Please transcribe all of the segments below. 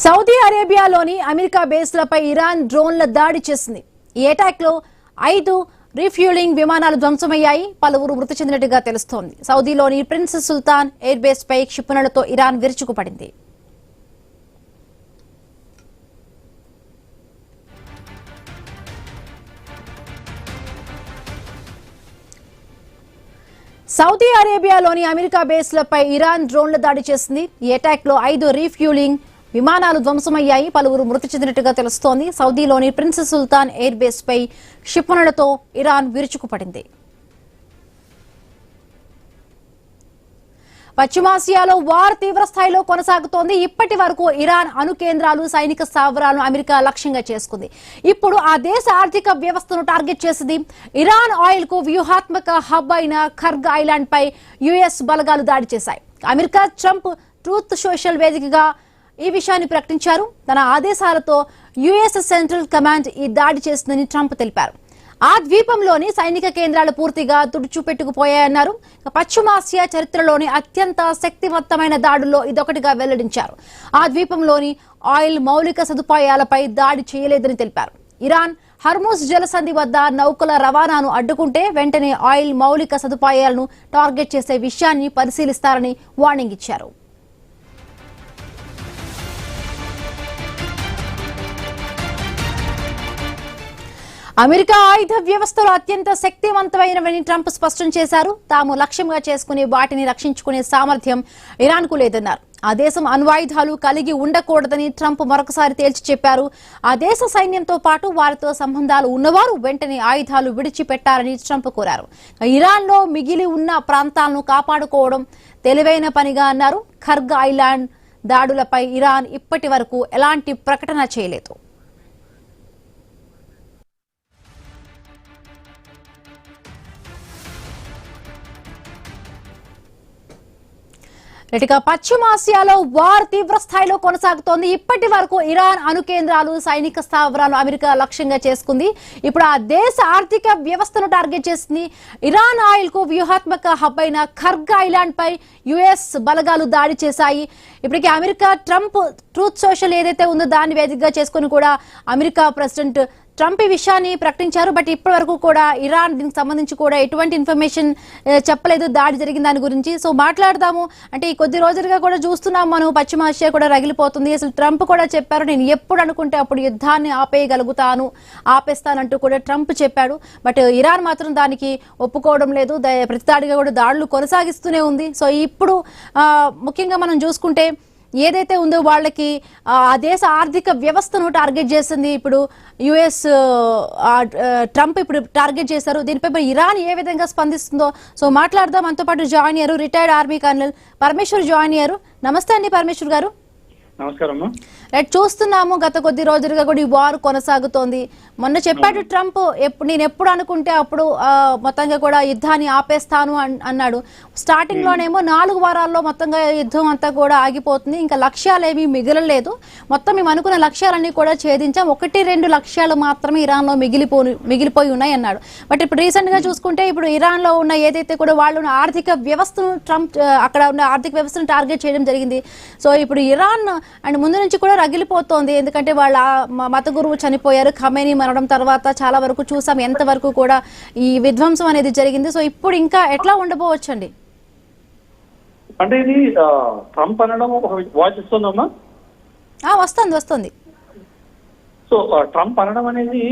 Saudi అరేబియాలోని America బేస్లపై Iran డ్రోన్ల దాడి చేసింది. ఈ అటాక్ లో 5 రీఫ్యూలింగ్ విమానాలు ధ్వంసమయ్యాయి. పలువురు మృతి చెందినట్టుగా తెలుస్తోంది. సౌదీలోని ప్రిన్స్ సుల్తాన్ ఎయిర్ బేస్ పై క్షిపణులతో ఇరాన్ విరుచుకుపడింది. సౌదీ అరేబియాలోని అమెరికా బేస్లపై ఇరాన్ డ్రోన్ల దాడి చేసింది. ఈ అటాక్ లో 5 రీఫ్యూలింగ్ విమానాలు ధ్వంసమయ్యాయి. పలువురు మృతి చెందినట్టుగా తెలుస్తోంది. సౌదీలోని ప్రిన్స్ సుల్తాన్ ఎయిర్ బేస్ పై క్షిపణులతో ఇరాన్ విరుచుకుపడింది. పశ్చిమాసియాలో వార్ తీవ్ర స్థాయిలో కొనసాగుతోంది. ఇప్పటి వరకు ఇరాన్ అణు కేంద్రాలు, సైనిక స్థావరాలను అమెరికా లక్ష్యంగా చేసుకుంది. ఇప్పుడు ఆ దేశ ఆర్థిక వ్యవస్థను టార్గెట్ చేసింది. ఇరాన్ ఆయిల్ కు వ్యూహాత్మక హబ్ అయిన ఖర్గ్ ఐలాండ్ పై యుఎస్ బలగాలు దాడి చేశాయి. అమెరికా ట్రంప్ ట్రూత్ సోషల్ వేదికగా ఈ విషయాన్ని ప్రకటించారు. తన ఆదేశాలతో యుఎస్ సెంట్రల్ కమాండ్ ఈ దాడి చేసిందని ట్రంప్ తెలిపారు. ఆ ద్వీపంలోని సైనిక కేంద్రాలు పూర్తిగా తుడుచుపెట్టుకుపోయాయన్నారు. పశ్చిమాసియా చరిత్రలోని అత్యంత శక్తివంతమైన దాడుల్లో ఇదొకటిగా వెల్లడించారు. ఆ ద్వీపంలోని ఆయిల్ మౌలిక సదుపాయాలపై దాడి చేయలేదని తెలిపారు. ఇరాన్ హర్ముజ్ జలసంధి వద్ద నౌకల రవాణాను అడ్డుకుంటే వెంటనే ఆయిల్ మౌలిక సదుపాయాలను టార్గెట్ చేసే విషయాన్ని పరిశీలిస్తారని వార్నింగ్ ఇచ్చారు. అమెరికా ఆయుధ వ్యవస్థలో అత్యంత శక్తివంతమైనవని ట్రంప్ స్పష్టం చేశారు. తాము లక్ష్యంగా చేసుకుని వాటిని రక్షించుకునే సామర్థ్యం ఇరాన్ కు లేదన్నారు. ఆ దేశం అణ్వాయుధాలు కలిగి ఉండకూడదని ట్రంప్ మరొకసారి తేల్చి చెప్పారు. ఆ దేశ సైన్యంతో పాటు వారితో సంబంధాలు ఉన్నవారు వెంటనే ఆయుధాలు విడిచిపెట్టాలని ట్రంప్ కోరారు. ఇరాన్ లో మిగిలి ఉన్న ప్రాంతాలను కాపాడుకోవడం తెలివైన పనిగా అన్నారు. ఖర్గ్ ఐలాండ్ దాడులపై ఇరాన్ ఇప్పటి వరకు ఎలాంటి ప్రకటన చేయలేదు. ఇక పశ్చిమాసియాలో వార్ తీవ్ర స్థాయిలో కొనసాగుతోంది. ఇప్పటి వరకు ఇరాన్ అణు కేంద్రాలు, సైనిక స్థావరాలు అమెరికా లక్ష్యంగా చేసుకుంది. ఇప్పుడు ఆ దేశ ఆర్థిక వ్యవస్థను టార్గెట్ చేసింది. ఇరాన్ ఆయిల్ కు వ్యూహాత్మక హబ్ అయిన ఖర్గ్ ఐలాండ్ పై యుఎస్ బలగాలు దాడి చేశాయి. ఇప్పటికీ అమెరికా ట్రంప్ ట్రూత్ సోషల్ ఏదైతే ఉందో దాన్ని వేదికగా చేసుకుని కూడా అమెరికా ప్రెసిడెంట్ ట్రంప్ ఈ విషయాన్ని ప్రకటించారు. బట్ ఇప్పటి వరకు కూడా ఇరాన్ దీనికి సంబంధించి కూడా ఎటువంటి ఇన్ఫర్మేషన్ చెప్పలేదు దాడి జరిగిన దాని గురించి. సో మాట్లాడదాము. అంటే ఈ కొద్ది రోజులుగా కూడా చూస్తున్నాం మనం, పశ్చిమాసియా కూడా రగిలిపోతుంది. అసలు ట్రంప్ కూడా చెప్పారు, నేను ఎప్పుడు అనుకుంటే అప్పుడు యుద్ధాన్ని ఆపేయగలుగుతాను, ఆపేస్తానంటూ కూడా ట్రంప్ చెప్పాడు. బట్ ఇరాన్ మాత్రం దానికి ఒప్పుకోవడం లేదు. ప్రతిదాడిగా కూడా దాడులు కొనసాగిస్తూనే ఉంది. సో ఇప్పుడు ముఖ్యంగా మనం చూసుకుంటే ఏదైతే ఉందో వాళ్ళకి ఆ దేశ ఆర్థిక వ్యవస్థను టార్గెట్ చేసింది. ఇప్పుడు యుఎస్ ట్రంప్ ఇప్పుడు టార్గెట్ చేశారు. దీనిపై ఇరాన్ ఏ విధంగా స్పందిస్తుందో సో మాట్లాడదాం. మనతో పాటు జాయిన్ అయ్యారు retired army colonel Parameshwar join అయ్యారు. నమస్తే అండి పరమేశ్వర్ గారు. నమస్కారం. రైట్, చూస్తున్నాము గత కొద్ది రోజులుగా కూడా ఈ వార్ కొనసాగుతోంది. మొన్న చెప్పాడు ట్రంప్, నేను ఎప్పుడు అనుకుంటే అప్పుడు మొత్తంగా కూడా యుద్ధాన్ని ఆపేస్తాను అన్నాడు. స్టార్టింగ్ లోనేమో 4 వారాల్లో మొత్తంగా యుద్ధం అంతా కూడా ఆగిపోతుంది, ఇంకా లక్ష్యాలు ఏమీ మిగలలేదు, మొత్తం మేము అనుకున్న లక్ష్యాలన్నీ కూడా ఛేదించాం, 1-2 లక్ష్యాలు మాత్రమే ఇరాన్ లో మిగిలిపోయి ఉన్నాయి అన్నాడు. బట్ ఇప్పుడు రీసెంట్ గా చూసుకుంటే ఇప్పుడు ఇరాన్ లో ఉన్న ఏదైతే కూడా వాళ్ళు ఆర్థిక వ్యవస్థను ట్రంప్ అక్కడ ఉన్న ఆర్థిక వ్యవస్థను టార్గెట్ చేయడం జరిగింది. సో ఇప్పుడు ఇరాన్ అండ్ ముందు నుంచి కూడా రగిలిపోతోంది. ఎందుకంటే వాళ్ళ మత గురువు చనిపోయారు, ఖమేనీ మరణం తర్వాత చాలా వరకు చూసాం ఎంత వరకు కూడా ఈ విధ్వంసం అనేది జరిగింది. సో ఇప్పుడు ఇంకా ఎట్లా ఉండబోవచ్చండి? అంటే ఇది ట్రంప్ అనడం ఒక వాయిస్ ఇస్తుందమ్మా? వస్తుంది. సో ట్రంప్ అనడం అనేది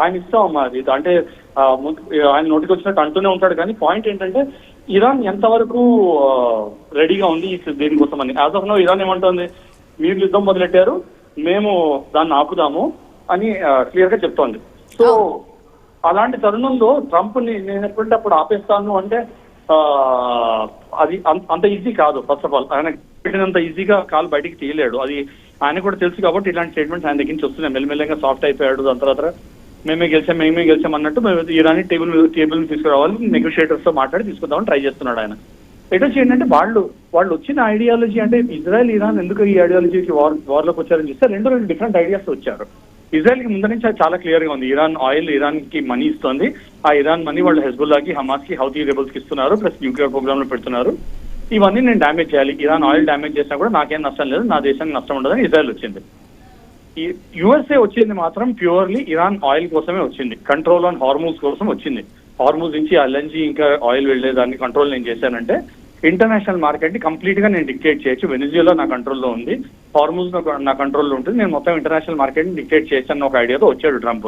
ఆయన ఇష్టం అమ్మా. అది అంటే ఆయన నోటికి వచ్చినట్టు అంటూనే ఉంటాడు. కానీ పాయింట్ ఏంటంటే ఇరాన్ ఎంతవరకు రెడీగా ఉంది దేనికోసం అని. యాజ్ ఆఫ్ నౌ ఇరాన్ ఏమంటుంది, మీరు యుద్ధం మొదలెట్టారు, మేము దాన్ని ఆపుదాము అని క్లియర్ గా చెప్తోంది. సో అలాంటి తరుణంలో ట్రంప్ నేను ఎప్పుడంటే అప్పుడు ఆపేస్తాను అంటే అది అంత ఈజీ కాదు. ఫస్ట్ ఆఫ్ ఆల్ ఆయన పెట్టినంత ఈజీగా కాలు బయటికి తీయలేడు. అది ఆయన కూడా తెలుసు కాబట్టి ఇలాంటి స్టేట్మెంట్స్ ఆయన దగ్గర నుంచి వస్తున్నాయి. మెల్లమెల్లగా సాఫ్ట్ అయిపోయాడు. దాని తర్వాత మేమే గెలిచాం అన్నట్టు ఇరానీ టేబుల్ తీసుకురావాలి, నెగోషియేటర్స్ తో మాట్లాడి తీసుకుందామని ట్రై చేస్తున్నాడు ఆయన. ఎటొచ్చి ఏంటంటే వాళ్ళు వచ్చిన ఐడియాలజీ అంటే ఇజ్రాయెల్ ఇరాన్ ఎందుకు ఈ ఐడియాలజీకి వార్లోకి వచ్చారని చూస్తే 2 డిఫరెంట్ ఐడియాస్ వచ్చారు. ఇజ్రాయెల్ కి ముందు నుంచి చాలా క్లియర్ గా ఉంది. ఇరాన్ ఆయిల్ ఇరాన్ కి మనీ ఇస్తుంది. ఆ ఇరాన్ మనీ వాళ్ళు హెజ్బుల్లాకి, హమాస్ కి, హౌతీ రెబల్స్ కి ఇస్తున్నారు. ప్లస్ న్యూక్లియర్ ప్రోగ్రామ్ లో పెడుతున్నారు. ఇవన్నీ నేను డ్యామేజ్ చేయాలి, ఇరాన్ ఆయిల్ డ్యామేజ్ చేసినా కూడా నాకేం నష్టం లేదు, నా దేశానికి నష్టం ఉండదని ఇజ్రాయెల్ వచ్చింది. యుఎస్ఏ వచ్చింది మాత్రం ప్యూర్లీ ఇరాన్ ఆయిల్ కోసమే వచ్చింది, కంట్రోల్ ఆన్ హార్మూజ్ కోసం వచ్చింది. హార్మూజ్ నుంచి ఎల్ఎన్జీ ఇంకా ఆయిల్ వెళ్ళేదాన్ని కంట్రోల్ నేను చేశానంటే ఇంటర్నేషనల్ మార్కెట్ ని కంప్లీట్ గా నేను డిక్టేట్ చేయొచ్చు. వెనిజులా నా కంట్రోల్లో ఉంది, హార్మూజ్ నా కంట్రోల్లో ఉంటుంది, నేను మొత్తం ఇంటర్నేషనల్ మార్కెట్ ని డిక్టేట్ చేయొచ్చు అన్న ఒక ఐడియాతో వచ్చాడు ట్రంప్.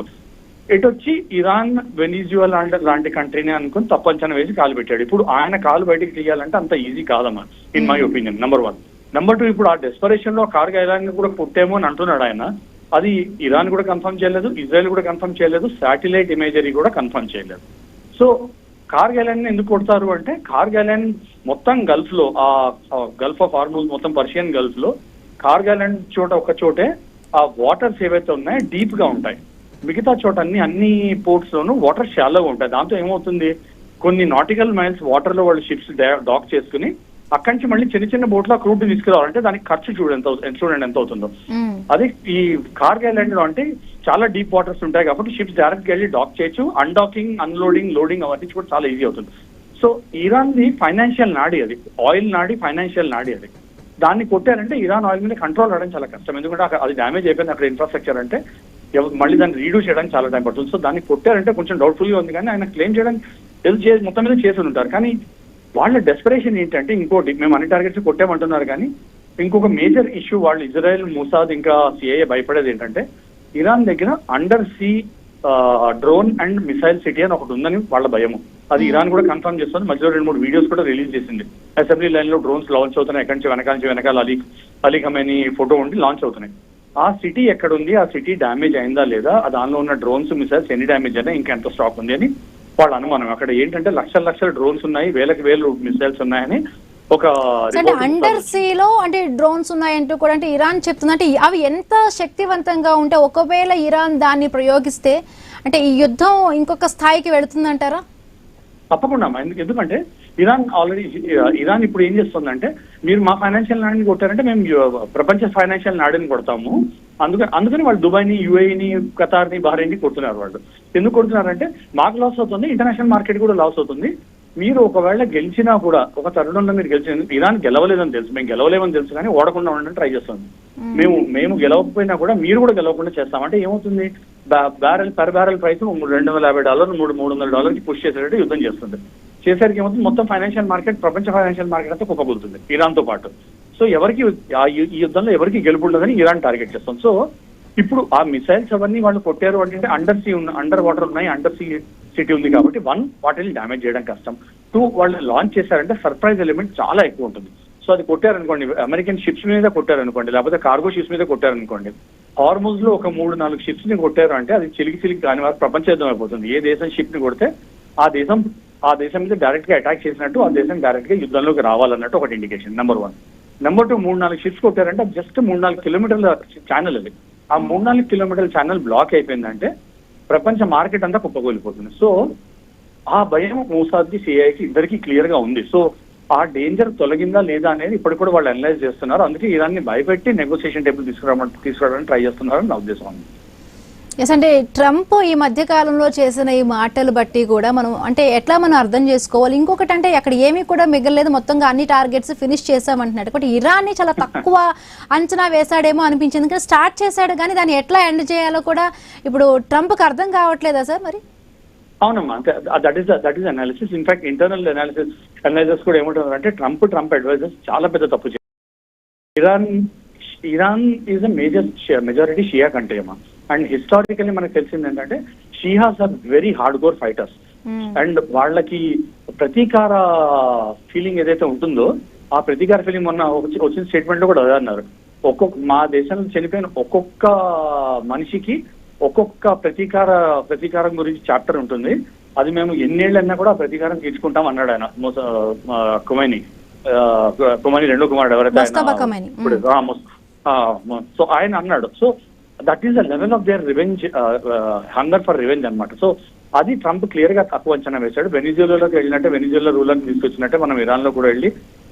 ఇటు వచ్చి ఇరాన్ వెనిజులా లాంటి కంట్రీని అనుకుని తప్పంచన వేసి కాలు పెట్టాడు. ఇప్పుడు ఆయన కాలు బయటికి తీయాలంటే అంత ఈజీ కాదమ్మా in my opinion. Number 1. Number 2, ఇప్పుడు ఆ డెస్పరేషన్ లో కార్గో ఐలాండ్ కూడా పుట్టేమో అని అంటున్నాడు ఆయన. అది ఇరాన్ కూడా కన్ఫర్మ్ చేయలేదు, ఇజ్రాయెల్ కూడా కన్ఫర్మ్ చేయలేదు, శాటిలైట్ ఇమేజరీ కూడా కన్ఫర్మ్ చేయలేదు. సో కార్గో ఐలాండ్ ఎందుకు కొడతారు అంటే కార్గో ఐలాండ్ మొత్తం గల్ఫ్ లో, ఆ గల్ఫ్ ఆఫ్ హార్మూజ్ మొత్తం పర్షియన్ గల్ఫ్ లో కార్గో ఐలాండ్ ఒక చోటే ఆ వాటర్స్ ఏవైతే ఉన్నాయో డీప్ గా ఉంటాయి. మిగతా చోట అన్ని పోర్ట్స్ లోనూ వాటర్ షాలోగా ఉంటాయి. దాంతో ఏమవుతుంది, కొన్ని నాటికల్ మైల్స్ వాటర్ లో వాళ్ళు షిప్స్ డాక్ చేసుకుని అక్కడి నుంచి మళ్ళీ చిన్న చిన్న బోట్ల క్రూడ్ తీసుకురావాలంటే దానికి ఖర్చు చూడండి ఎంత అవుతుందో. అది ఈ కార్గో ఐలాండ్ లో అంటే చాలా డీప్ వాటర్స్ ఉంటాయి కాబట్టి షిప్స్ డైరెక్ట్ గా వెళ్ళి డాక్ చేయొచ్చు. అన్డాకింగ్, అన్లోడింగ్, లోడింగ్ అవన్నీ కూడా చాలా ఈజీ అవుతుంది. సో ఇరాన్ ది ఫైనాన్షియల్ నాడి, అది ఆయిల్ నాడి, ఫైనాన్షియల్ నాడి. అది దాన్ని కొట్టారంటే ఇరాన్ ఆయిల్ మీద కంట్రోల్ అవడం చాలా కష్టం, ఎందుకంటే అది డ్యామేజ్ అయిపోయింది అక్కడ ఇన్ఫ్రాస్ట్రక్చర్. అంటే మళ్ళీ దాన్ని రీడ్యూస్ చేయడానికి చాలా టైం పడుతుంది. సో దాన్ని కొట్టారంటే కొంచెం డౌట్ఫుల్ గా ఉంది, కానీ ఆయన క్లెయిమ్ చేయడానికి మొత్తం మీద చేసి ఉంటారు. కానీ వాళ్ళ డెస్పరేషన్ ఏంటంటే ఇంకోటి, మేము అన్ని టార్గెట్స్ కొట్టామంటున్నారు కానీ ఇంకొక మేజర్ ఇష్యూ వాళ్ళు ఇజ్రాయెల్, మొసాద్ ఇంకా సిఐఏ భయపడేది ఏంటంటే ఇరాన్ దగ్గర under see drone and missile city అని ఒకటి ఉందని వాళ్ళ భయము. అది ఇరాన్ కూడా కన్ఫర్మ్ చేస్తుంది. మధ్యలో 2-3 వీడియోస్ కూడా రిలీజ్ చేసింది. అసెంబ్లీ లైన్ లో డ్రోన్స్ లాంచ్ అవుతున్నాయి, ఎక్కడి నుంచి వెనకాల అలీ ఖమేనీ ఫోటో ఉండి లాంచ్ అవుతున్నాయి. ఆ సిటీ ఎక్కడ ఉంది, ఆ సిటీ డ్యామేజ్ అయిందా లేదా, దానిలో ఉన్న డ్రోన్స్, మిసైల్స్ ఎన్ని డ్యామేజ్ అయినా ఇంకా ఎంత స్టాక్ ఉంది అని వాళ్ళ అనుమానం. అక్కడ ఏంటంటే లక్షల డ్రోన్స్ ఉన్నాయి, వేలు మిసైల్స్ ఉన్నాయని ఒక అండర్ సీలో అంటే డ్రోన్స్ ఉన్నాయంటూ కూడా అంటే ఇరాన్ చెప్తుంది. అంటే అవి ఎంత శక్తివంతంగా ఉంటే ఒకవేళ ఇరాన్ దాన్ని ప్రయోగిస్తే అంటే ఈ యుద్ధం ఇంకొక స్థాయికి వెళుతుందంటారా? తప్పకుండా. ఎందుకంటే ఇరాన్ ఇప్పుడు ఏం చేస్తుందంటే మీరు మా ఫైనాన్షియల్ నాడిని కొట్టారంటే మేము ప్రపంచ ఫైనాన్షియల్ నాడిని కొడతాము. అందుకని వాళ్ళు దుబాయ్ని, యుఏఈని, ఖతార్ని, బహ్రెయిన్ని కొడుతున్నారు. వాళ్ళు ఎందుకు కొడుతున్నారంటే మాకు లాస్ అవుతుంది, ఇంటర్నేషనల్ మార్కెట్ కూడా లాస్ అవుతుంది. మీరు ఒకవేళ గెలిచినా కూడా ఒక తరుణంలో మీరు గెలిచిన ఇరాన్ గెలవలేదని తెలుసు, మేము గెలవలేమని తెలుసు, కానీ ఓడకుండా ఉండడానికి ట్రై చేస్తుంది. మేము గెలవకపోయినా కూడా మీరు కూడా గెలవకుండా చేస్తామంటే ఏమవుతుంది, పర్ బ్యారెల్ ప్రైస్ $250, $300 పుష్ చేసేటట్టు యుద్ధం చేస్తుంది. చేసరికి ఏమవుతుంది, మొత్తం ఫైనాన్షియల్ మార్కెట్, ప్రపంచ ఫైనాన్షియల్ మార్కెట్ అంతా కుప్పకూలుతుంది ఇరాన్ తో పాటు. సో ఎవరికి ఈ యుద్ధంలో ఎవరికి గెలుపుండదని ఇరాన్ టార్గెట్ చేస్తుంది. సో ఇప్పుడు ఆ మిసైల్స్ అవన్నీ వాళ్ళు కొట్టారు అంటే అండర్ వాటర్ ఉన్నాయి, అండర్ సీ సిటీ ఉంది కాబట్టి 1 వాటిని డ్యామేజ్ చేయడం కష్టం. 2 వాళ్ళు లాంచ్ చేశారంటే సర్ప్రైజ్ ఎలిమెంట్ చాలా ఎక్కువ ఉంటుంది. సో అది కొట్టారనుకోండి, అమెరికన్ షిప్స్ మీద కొట్టారనుకోండి, లేకపోతే కార్గో షిప్స్ మీద కొట్టారనుకోండి, హార్మూజ్ లో ఒక 3-4 షిప్స్ ని కొట్టారు అంటే అది చిలికి దాని వరకు ప్రపంచ యుద్ధం అయిపోతుంది. ఏ దేశం షిప్ ని కొడితే ఆ దేశం మీద డైరెక్ట్ గా అటాక్ చేసినట్టు, ఆ దేశం డైరెక్ట్ గా యుద్ధంలోకి రావాలన్నట్టు ఒకటి ఇండికేషన్. నెంబర్ 1. నెంబర్ 2, 3-4 షిప్స్ కొట్టారంటే జస్ట్ 3-4 కిలోమీటర్ల ఛానల్ అది. ఆ 3-4 కిలోమీటర్ల ఛానల్ బ్లాక్ అయిపోయిందంటే ప్రపంచ మార్కెట్ అంతా కుప్పకూలిపోతుంది. సో ఆ భయం మొసాద్కి, సిఐకి ఇద్దరికి క్లియర్ గా ఉంది. సో ఆ డేంజర్ తొలగిందా లేదా అనేది ఇప్పుడు కూడా వాళ్ళు అనలైజ్ చేస్తున్నారు. అందుకే ఇరాన్ని భయపెట్టి నెగోసియేషన్ టేబుల్ తీసుకురావడానికి ట్రై చేస్తున్నారని నా ఉద్దేశం. ఎస్, అంటే ట్రంప్ ఈ మధ్య కాలంలో చేసిన ఈ మాటలు బట్టి కూడా మనం అంటే ఎట్లా మనం అర్థం చేసుకోవాలి? ఇంకొకటి అంటే అక్కడ ఏమీ కూడా మిగలలేదు, మొత్తంగా అన్ని టార్గెట్స్ ఫినిష్ చేసామంటున్నాడు. బట్ ఇరాన్ ని చాలా తక్కువ అంచనా వేశాడేమో అనిపించింది. కానీ స్టార్ట్ చేశాడు కానీ దాన్ని ఎట్లా ఎండ్ చేయాలో కూడా ఇప్పుడు ట్రంప్కి అర్థం కావట్లేదా సార్ మరి? అవునమ్మా, అంటే that is analysis. In fact internal analysis కూడా ఏమంటున్నారు అంటే ట్రంప్ అడ్వైజర్స్ చాలా పెద్ద తప్పు చేశారు. Iran is a majority Shia country అమ్మా. అండ్ హిస్టారికల్లీ మనకు తెలిసింది ఏంటంటే Shias are very hard core fighters. And వాళ్ళకి ప్రతీకార ఫీలింగ్ ఏదైతే ఉంటుందో ఆ ప్రతీకార ఫీలింగ్ మొన్న వచ్చిన స్టేట్మెంట్ లో కూడా అదే అన్నారు. మా దేశంలో చనిపోయిన ఒక్కొక్క మనిషికి ఒక్కొక్క ప్రతీకారం గురించి చాప్టర్ ఉంటుంది. అది మేము ఎన్నేళ్ళన్నా కూడా ప్రతీకారం తీర్చుకుంటాం అన్నాడు ఆయన. ఖొమైనీ 2వ కుమారుడు ఎవరైతే ఇప్పుడు. సో ఆయన అన్నాడు. So that is the level of their revenge, hunger for revenge అనమాట. సో అది ట్రంప్ క్లియర్ గా తక్కువ అంచనా వేశాడు. వెనిజులాలోకి వెళ్ళినట్టే, వెనిజులా రూలర్ని తీసుకొచ్చినట్టే మనం ఇరాన్ లో కూడా వెళ్ళి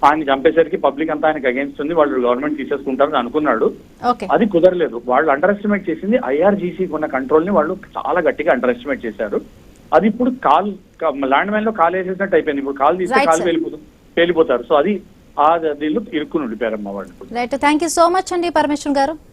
ఆయన చంపేసరికి పబ్లిక్ అంతా ఆయనకు అగేన్స్ట్ ఉంది, వాళ్ళు గవర్నమెంట్ తీసేసుకుంటారని అనుకున్నాడు. అది కుదరలేదు. వాళ్ళు అండర్ ఎస్టిమేట్ చేసింది ఐఆర్జీసీ ఉన్న కంట్రోల్ ని వాళ్ళు చాలా గట్టిగా అండర్ ఎస్టిమేట్ చేశారు. అది ఇప్పుడు ల్యాండ్ మైన్ లో కాలు వేసేసినట్టు అయిపోయింది. ఇప్పుడు కాలు తీస్తే కాలు పేలిపోతారు. సో అది దీనిలో ఇరుక్కుని ఉండిపోయారమ్మా వాళ్ళు. Right, thank you so much అండి పరమేశ్వర్ గారు.